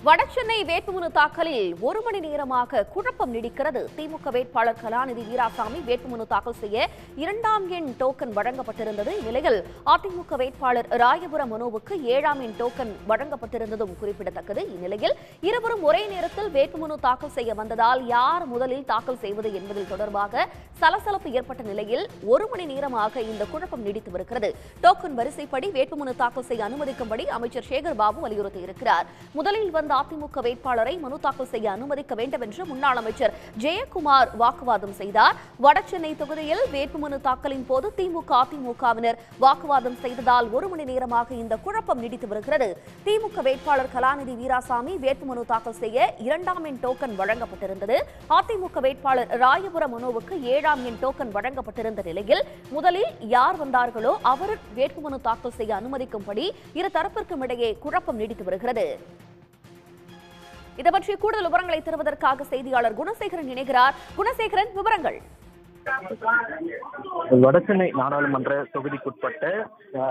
வடசென்னை வேட்புமனு தாக்கலில் 1 மணி நேரமாக குழப்பம் நீடிக்கிறது. திமுக வேட்பாளர் கலாநிதி வீராசாமி வேட்புமனு தாக்கல் செய்ய 2ஆம் எண் டோக்கன் வழங்கப்பட்டிருந்தது. இந்நிலையில் அதிமுக வேட்பாளர் ராயபுரம் மனோவுக்கு 7ஆம் எண் டோக்கன் வழங்கப்பட்டிருந்ததும் குறிப்பிடத்தக்கது. இந்நிலையில் இருவரும் ஒரே நேரத்தில் வேட்புமனு தாக்கல் செய்ய வந்ததால் யார் முதலில் தாக்கல் செய்வது என்பதில் தொடர்பாக சலசலப்பு ஏற்பட்ட நிலையில் 1 மணி நேரமாக இந்த குழப்பம் நீடித்து வருகிறது. டோக்கன் வரிசைப்படி வேட்புமனு தாக்கல் செய்ய அனுமதிக்கும்படி அமைச்சர் சேகர் பாபு வலியுறுத்தியிருக்கிறார். முதலில் வந்த அதிமுக வேட்பாளரை மனு தாக்கல் செய்ய அனுமதிக்க வேண்டும் என்று முன்னாள் அமைச்சர் ஜெயக்குமார் வாக்குவாதம் செய்தார். வடசென்னை தொகுதியில் வேட்புமனு தாக்கலின் போது திமுக அதிமுகவினர் வாக்குவாதம் செய்ததால் 1 மணி நேரமாக இந்த குழப்பம் நீடித்து வருகிறது. திமுக வேட்பாளர் கலாநிதி வீராசாமி வேட்புமனு தாக்கல் செய்ய 2ஆம் எண் டோக்கன் வழங்கப்பட்டிருந்தது. அதிமுக வேட்பாளர் ராயபுரம் மனோவுக்கு 7ஆம் எண் டோக்கன் வழங்கப்பட்டிருந்த நிலையில் முதலில் யார் வந்தார்களோ அவர் வேட்புமனு தாக்கல் செய்ய அனுமதிக்கும்படி இரு தரப்பிற்கும் இடையே குழப்பம் நீடித்து வருகிறது. இது பற்றி கூடுதல் விவரங்களை தருவதற்காக செய்தியாளர் குணசேகரன் இணைகிறார். குணசேகரன், விவரங்கள். வடசென்னை நாடாளுமன்ற தொகுதிக்குட்பட்ட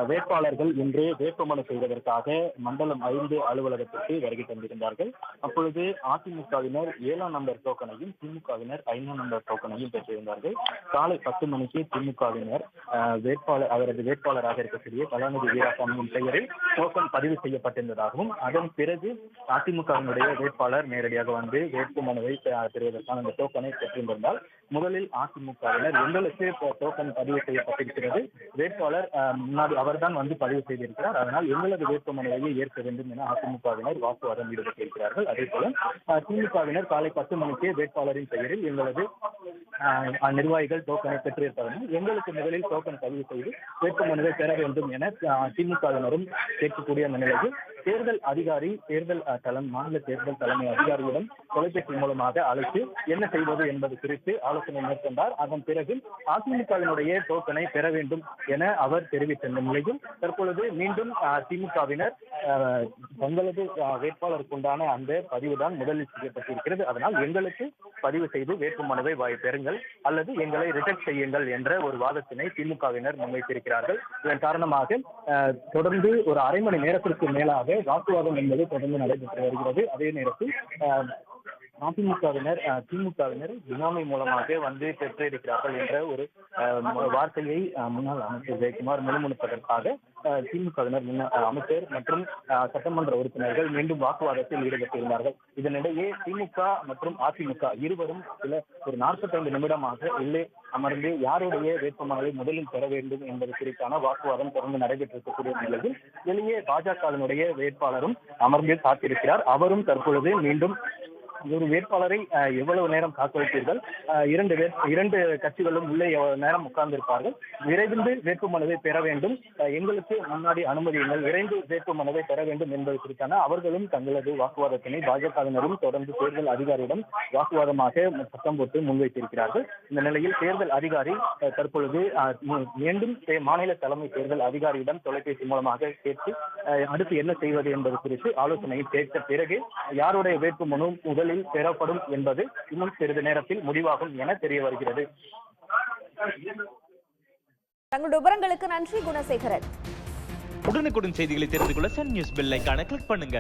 வேட்பாளர்கள் இன்று வேட்புமனு செய்வதற்காக மண்டலம் 5 அலுவலகத்திற்கு வருகை தந்திருந்தார்கள். அப்பொழுது அதிமுகவினர் 7ஆம் நம்பர் டோக்கனையும் திமுகவினர் 5ஆம் நம்பர் டோக்கனையும் பெற்றிருந்தார்கள். காலை 10 மணிக்கு திமுகவினர் அவரது வேட்பாளராக இருக்கக்கூடிய கலாநிதி வீராசாமியின் பெயரில் டோக்கன் பதிவு செய்யப்பட்டிருந்ததாகவும் அதன் பிறகு அதிமுகவினுடைய வேட்பாளர் நேரடியாக வந்து வேட்புமனுவை பெறுவதற்கான அந்த டோக்கனை பெற்றிருந்தால் முதலில் அதிமுகவினர் எங்களுக்கு டோக்கன் பதிவு செய்யப்பட்டிருக்கிறது, வேட்பாளர் முன்னாடி அவர்தான் வந்து பதிவு செய்திருக்கிறார், அதனால் எங்களது வேட்புமனுவையை ஏற்க வேண்டும் என அதிமுகவினர் வாக்குவாதம் ஈடுபட்டிருக்கிறார்கள். அதே போல திமுகவினர் காலை 10 மணிக்கு வேட்பாளரின் பெயரில் எங்களது நிர்வாகிகள் டோக்கனை பெற்றிருப்பதனால் எங்களுக்கு முதலில் டோக்கன் பதிவு செய்து வேட்புமனுவை பெற வேண்டும் என திமுகவினரும் கேட்கக்கூடிய அந்த நிலையில் தேர்தல் அதிகாரி மாநில தேர்தல் தலைமை அதிகாரியிடம் தொலைபேசி மூலமாக அழைத்து என்ன செய்வது என்பது குறித்து ஆலோசனை மேற்கொண்டார். அதன் பிறகு அதிமுகவினுடைய டோக்கனை பெற வேண்டும் என அவர் தெரிவித்த நிலையில் தற்பொழுது மீண்டும் திமுகவினர் தங்களது வேட்பாளருக்குண்டான அந்த பதிவுதான் முதலில் செய்யப்பட்டிருக்கிறது, அதனால் எங்களுக்கு பதிவு செய்து வேட்புமனுவை பெறுங்கள் அல்லது எங்களை ரிஜெக்ட் செய்யுங்கள் என்ற ஒரு வாதத்தினை திமுகவினர் முன்வைத்திருக்கிறார்கள். இதன் காரணமாக தொடர்ந்து ஒரு அரை மணி நேரத்திற்கு மேலாக வாக்குவாதம் என்பது தொடர்ந்து நடைபெற்று வருகிறது. அதே நேரத்தில் திமுகவினர் பினாமி மூலமாக வந்து பெற்றிருக்கிறார்கள் என்ற ஒரு வார்த்தையை முன்னாள் அமைச்சர் ஜெயக்குமார் முன்மொழிப்பதற்காக திமுகவினர் அமைச்சர் மற்றும் சட்டமன்ற உறுப்பினர்கள் மீண்டும் வாக்குவாதத்தில் ஈடுபட்டிருந்தார்கள். இதனிடையே திமுக மற்றும் அதிமுக இருவரும் ஒரு 45 நிமிடமாக உள்ளே அமர்ந்து யாருடைய வேட்புமனுவை முதலில் பெற வேண்டும் என்பது குறித்தான வாக்குவாதம் தொடர்ந்து நடைபெற்றிருக்கக்கூடிய நிலையில் வெளியே பாஜகவினுடைய வேட்பாளரும் அமர்ந்து காத்திருக்கிறார். அவரும் தற்பொழுது மீண்டும் ஒரு வேட்பாளரை எவ்வளவு நேரம் காக்க வைப்பீர்கள், இரண்டு கட்சிகளும் உள்ளே எவ்வளவு நேரம் உட்கார்ந்திருப்பார்கள், விரைந்து வேட்புமனுவை பெற வேண்டும், எங்களுக்கு முன்னாடி அனுமதியுங்கள், விரைந்து வேட்புமனுவை பெற வேண்டும் என்பது குறித்தான அவர்களும் தங்களது வாக்குவாதத்தினை பாஜகவினரும் தொடர்ந்து தேர்தல் அதிகாரியிடம் வாக்குவாதமாக சத்தம் போட்டு முன்வைத்திருக்கிறார்கள். இந்த நிலையில் தேர்தல் அதிகாரி தற்பொழுது மீண்டும் மாநில தலைமை தேர்தல் அதிகாரியிடம் தொலைபேசி மூலமாக கேட்டு அடுத்து என்ன செய்வது என்பது குறித்து ஆலோசனையை கேட்ட பிறகு யாருடைய வேட்புமனு முதலில் பெறப்படும் என்பது இன்னும் சிறிது நேரத்தில் முடிவாகும் என தெரிய வருகிறது. தங்களுடைய விவரங்களுக்கு நன்றி குணசேகரன். உடனுக்குடன் செய்திகளை தெரிந்து கொள்ள சன் நியூஸ் பெல் ஐகானை கிளிக் பண்ணுங்க.